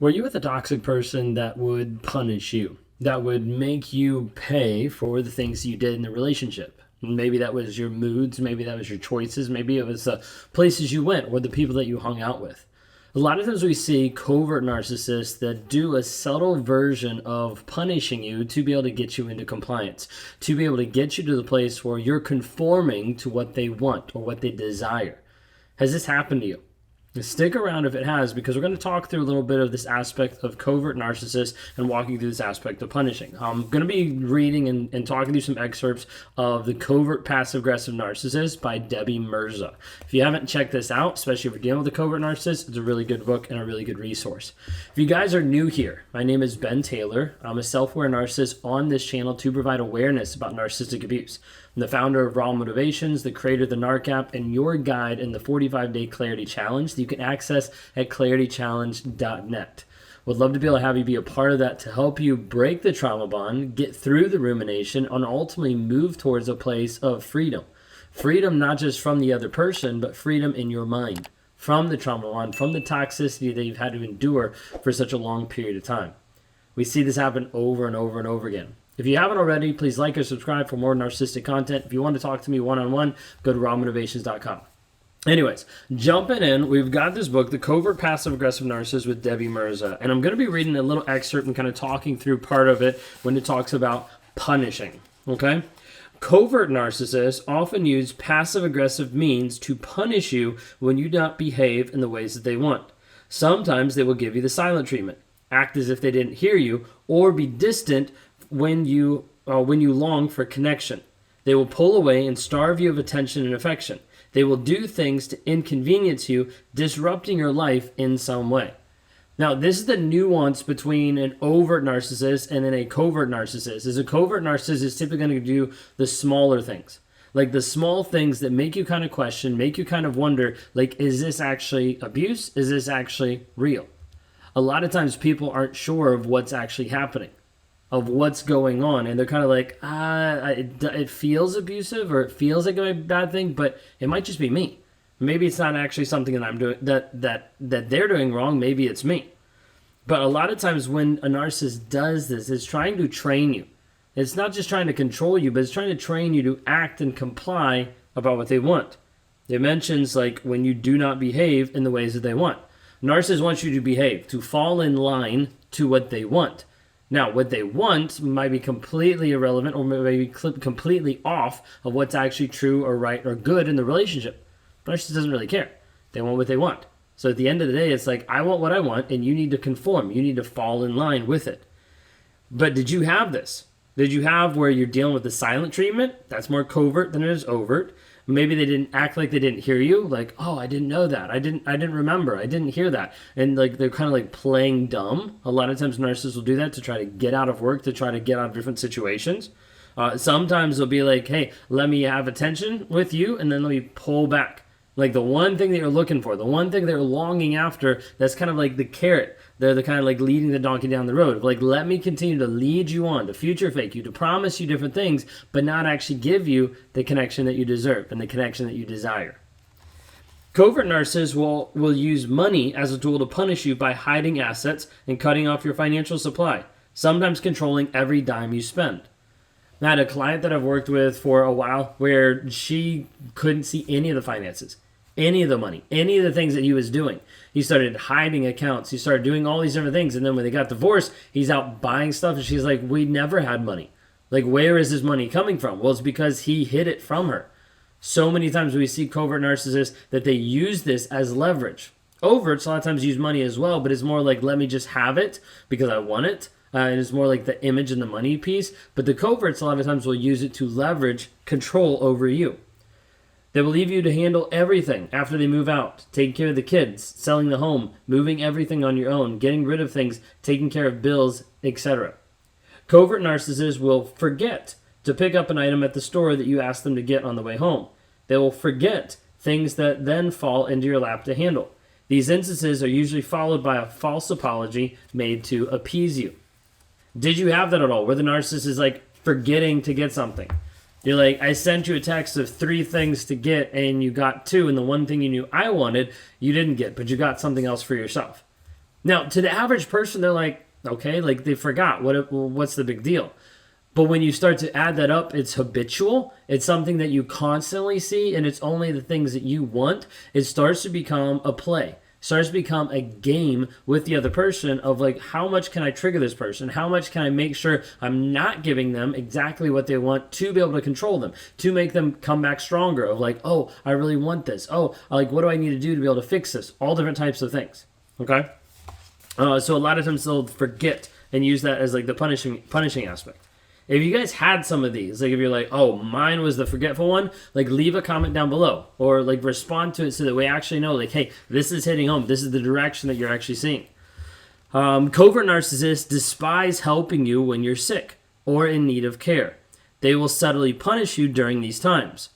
Were you with a toxic person that would punish you, that would make you pay for the things you did in the relationship? Maybe that was your moods, maybe that was your choices, maybe it was the places you went or the people that you hung out with. A lot of times we see covert narcissists that do a subtle version of punishing you to be able to get you into compliance, to be able to get you to the place where you're conforming to what they want or what they desire. Has this happened to you? Stick around if it has, because we're going to talk through a little bit of this aspect of covert narcissists and walking through this aspect of punishing. I'm going to be reading and talking through some excerpts of The Covert Passive Aggressive Narcissist by Debbie Mirza. If you haven't checked this out, especially if you're dealing with a covert narcissist, it's a really good book and a really good resource. If you guys are new here, my name is Ben Taylor. I'm a self-aware narcissist on this channel to provide awareness about narcissistic abuse. I'm the founder of Raw Motivations, the creator of the NARC app, and your guide in the 45-day Clarity Challenge that you can access at claritychallenge.net. Would love to be able to have you be a part of that to help you break the trauma bond, get through the rumination, and ultimately move towards a place of freedom. Freedom not just from the other person, but freedom in your mind, from the trauma bond, from the toxicity that you've had to endure for such a long period of time. We see this happen over and over and over again. If you haven't already, please like or subscribe for more narcissistic content. If you want to talk to me one-on-one, go to rawmotivations.com. Anyways, jumping in, we've got this book, The Covert Passive Aggressive Narcissist with Debbie Mirza. And I'm going to be reading a little excerpt and kind of talking through part of it when it talks about punishing. Okay? Covert narcissists often use passive-aggressive means to punish you when you do not behave in the ways that they want. Sometimes they will give you the silent treatment, act as if they didn't hear you, or be distant when you long for connection. They will pull away and starve you of attention and affection. They will do things to inconvenience you, disrupting your life in some way. Now, this is the nuance between an overt narcissist and then a covert narcissist. Is a covert narcissist is typically going to do the smaller things. Like the small things that make you kind of question, make you kind of wonder, like, is this actually abuse? Is this actually real? A lot of times people aren't sure of what's actually happening, of what's going on, and they're kind of like, it feels abusive or it feels like a bad thing, but it might just be me. Maybe it's not actually something that I'm doing that they're doing wrong. Maybe it's me. But a lot of times when a narcissist does this, it's trying to train you. It's not just trying to control you, but it's trying to train you to act and comply about what they want. It mentions like when you do not behave in the ways that they want. Narcissists want you to behave, to fall in line to what they want. Now, what they want might be completely irrelevant or maybe completely off of what's actually true or right or good in the relationship. Narcissist doesn't really care. They want what they want. So at the end of the day, it's like, I want what I want, and you need to conform. You need to fall in line with it. But did you have this? Did you have where you're dealing with the silent treatment? That's more covert than it is overt. Maybe they didn't act like they didn't hear you. Like, oh, I didn't know that. I didn't remember. I didn't hear that. And like they're kind of like playing dumb. A lot of times narcissists will do that to try to get out of work, to try to get out of different situations. Sometimes they'll be like, hey, let me have attention with you, and then let me pull back. Like the one thing that you're looking for, the one thing they're longing after, that's kind of like the carrot. They're the kind of like leading the donkey down the road. Like, let me continue to lead you on, to future fake you, to promise you different things, but not actually give you the connection that you deserve and the connection that you desire. Covert narcissists will use money as a tool to punish you by hiding assets and cutting off your financial supply, sometimes controlling every dime you spend. I had a client that I've worked with for a while where she couldn't see any of the finances, any of the money, any of the things that he was doing. He started hiding accounts. He started doing all these different things. And then when they got divorced, he's out buying stuff. And she's like, we never had money. Like, where is this money coming from? Well, it's because he hid it from her. So many times we see covert narcissists that they use this as leverage. Overts a lot of times use money as well, but it's more like, let me just have it because I want it. And it's more like the image and the money piece. But the coverts a lot of times will use it to leverage control over you. They will leave you to handle everything after they move out, taking care of the kids, selling the home, moving everything on your own, getting rid of things, taking care of bills, etc. Covert narcissists will forget to pick up an item at the store that you asked them to get on the way home. They will forget things that then fall into your lap to handle. These instances are usually followed by a false apology made to appease you. Did you have that at all, where the narcissist is like forgetting to get something? You're like, I sent you a text of 3 things to get, and you got 2, and the one thing you knew I wanted, you didn't get, but you got something else for yourself. Now, to the average person, they're like, okay, like they forgot. What's the big deal? But when you start to add that up, it's habitual. It's something that you constantly see, and it's only the things that you want. It starts to become a play. Starts to become a game with the other person of like, how much can I trigger this person? How much can I make sure I'm not giving them exactly what they want to be able to control them, to make them come back stronger of like, oh, I really want this. Oh, like, what do I need to do to be able to fix this? All different types of things. Okay. So a lot of times they'll forget and use that as like the punishing aspect. If you guys had some of these, like if you're like, oh, mine was the forgetful one, like leave a comment down below or like respond to it so that we actually know like, hey, this is hitting home. This is the direction that you're actually seeing. Covert narcissists despise helping you when you're sick or in need of care. They will subtly punish you during these times.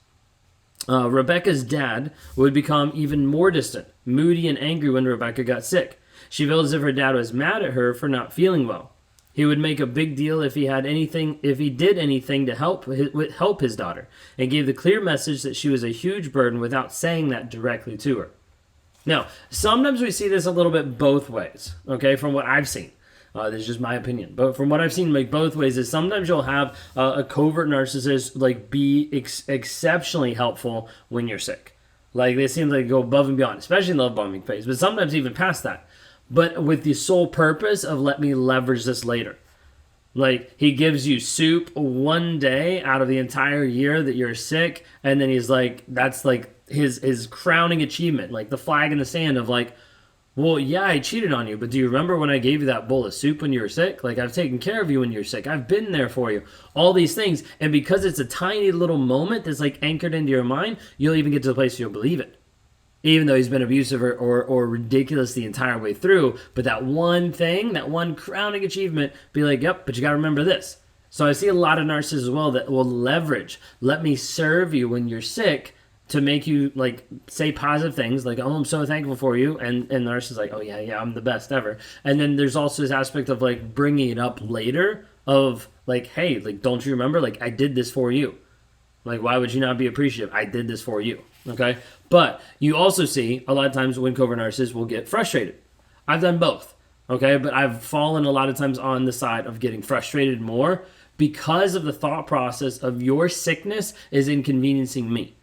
Rebecca's dad would become even more distant, moody and angry when Rebecca got sick. She felt as if her dad was mad at her for not feeling well. He would make a big deal if he did anything to help his daughter, and gave the clear message that she was a huge burden without saying that directly to her. Now, sometimes we see this a little bit both ways, okay, from what I've seen. This is just my opinion, but from what I've seen, like both ways, is sometimes you'll have a covert narcissist like be exceptionally helpful when you're sick. Like they seem like go above and beyond, especially in the love bombing phase, but sometimes even past that. But with the sole purpose of let me leverage this later. Like he gives you soup one day out of the entire year that you're sick, and then he's like, that's like his crowning achievement, like the flag in the sand of like, well, yeah, I cheated on you, but do you remember when I gave you that bowl of soup when you were sick? Like I've taken care of you when you're sick. I've been there for you. All these things, and because it's a tiny little moment that's like anchored into your mind, you'll even get to the place where you'll believe it. Even though he's been abusive or ridiculous the entire way through. But that one thing, that one crowning achievement, be like, yep, but you got to remember this. So I see a lot of narcissists as well that will leverage, let me serve you when you're sick to make you like say positive things like, oh, I'm so thankful for you. And the narcissist is like, oh, yeah, I'm the best ever. And then there's also this aspect of like bringing it up later of like, hey, like, don't you remember? Like, I did this for you. Like, why would you not be appreciative? I did this for you. Okay? But you also see a lot of times when covert narcissists will get frustrated. I've done both. Okay? But I've fallen a lot of times on the side of getting frustrated more because of the thought process of your sickness is inconveniencing me.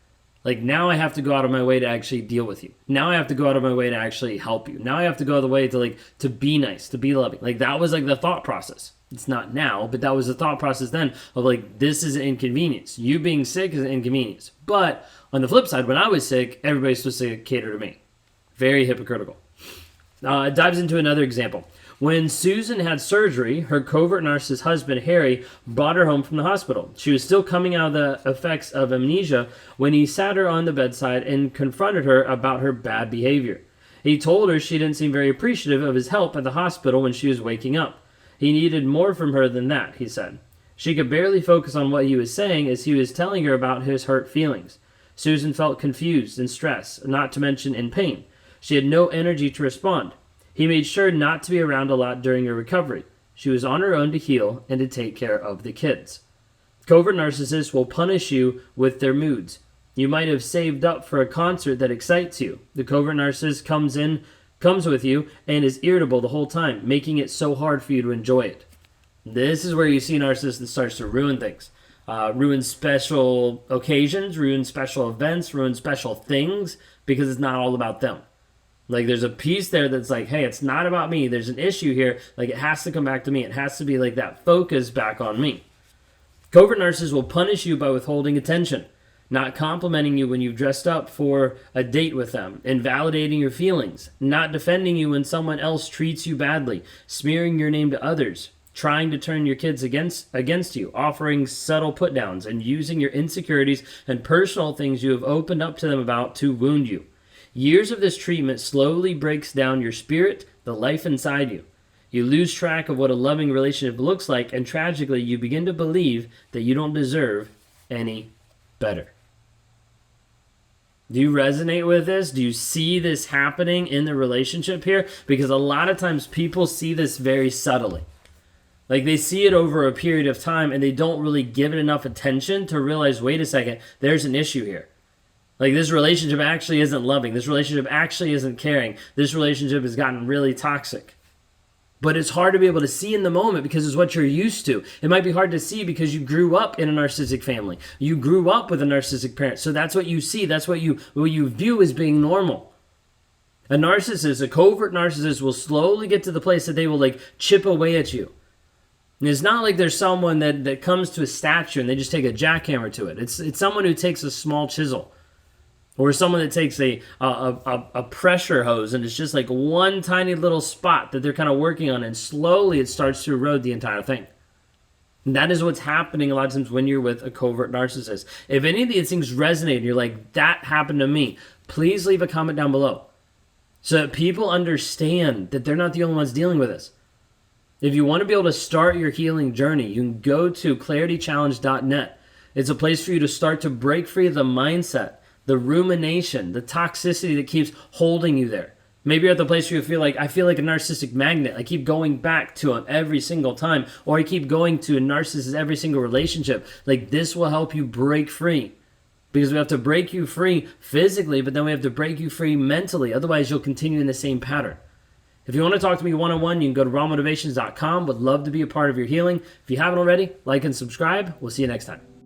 Like, now I have to go out of my way to actually deal with you. Now I have to go out of my way to actually help you. Now I have to go out of the way to like to be nice, to be loving. Like, that was like the thought process. It's not now, but that was the thought process then of like, this is an inconvenience. You being sick is an inconvenience. But on the flip side, when I was sick, everybody's supposed to cater to me. Very hypocritical. It dives into another example. When Susan had surgery, her covert narcissist husband, Harry, brought her home from the hospital. She was still coming out of the effects of amnesia when he sat her on the bedside and confronted her about her bad behavior. He told her she didn't seem very appreciative of his help at the hospital when she was waking up. He needed more from her than that, he said. She could barely focus on what he was saying as he was telling her about his hurt feelings. Susan felt confused and stressed, not to mention in pain. She had no energy to respond. He made sure not to be around a lot during her recovery. She was on her own to heal and to take care of the kids. Covert narcissists will punish you with their moods. You might have saved up for a concert that excites you. The covert narcissist comes with you and is irritable the whole time, making it so hard for you to enjoy it. This is where you see a narcissist that starts to ruin things. Ruin special occasions, ruin special events, ruin special things, because it's not all about them. Like, there's a piece there that's like, hey, it's not about me. There's an issue here. Like, it has to come back to me. It has to be like that focus back on me. Covert narcissists will punish you by withholding attention, not complimenting you when you've dressed up for a date with them, invalidating your feelings, not defending you when someone else treats you badly, smearing your name to others, trying to turn your kids against you, offering subtle put-downs, and using your insecurities and personal things you have opened up to them about to wound you. Years of this treatment slowly breaks down your spirit, the life inside you. You lose track of what a loving relationship looks like, and tragically, you begin to believe that you don't deserve any better. Do you resonate with this? Do you see this happening in the relationship here? Because a lot of times people see this very subtly. Like, they see it over a period of time and they don't really give it enough attention to realize, wait a second, there's an issue here. Like, this relationship actually isn't loving. This relationship actually isn't caring. This relationship has gotten really toxic. But it's hard to be able to see in the moment because it's what you're used to. It might be hard to see because you grew up in a narcissistic family. You grew up with a narcissistic parent. So that's what you see. That's what you view as being normal. A narcissist, a covert narcissist, will slowly get to the place that they will like chip away at you. And it's not like there's someone that comes to a statue and they just take a jackhammer to it. It's someone who takes a small chisel. Or someone that takes a pressure hose and it's just like one tiny little spot that they're kind of working on, and slowly it starts to erode the entire thing. And that is what's happening a lot of times when you're with a covert narcissist. If any of these things resonate and you're like, that happened to me, please leave a comment down below so that people understand that they're not the only ones dealing with this. If you want to be able to start your healing journey, you can go to claritychallenge.net. It's a place for you to start to break free of the mindset, the rumination, the toxicity that keeps holding you there. Maybe you're at the place where you feel like, I feel like a narcissistic magnet. I keep going back to him every single time. Or I keep going to a narcissist every single relationship. Like, this will help you break free. Because we have to break you free physically, but then we have to break you free mentally. Otherwise, you'll continue in the same pattern. If you want to talk to me one-on-one, you can go to rawmotivations.com. Would love to be a part of your healing. If you haven't already, like and subscribe. We'll see you next time.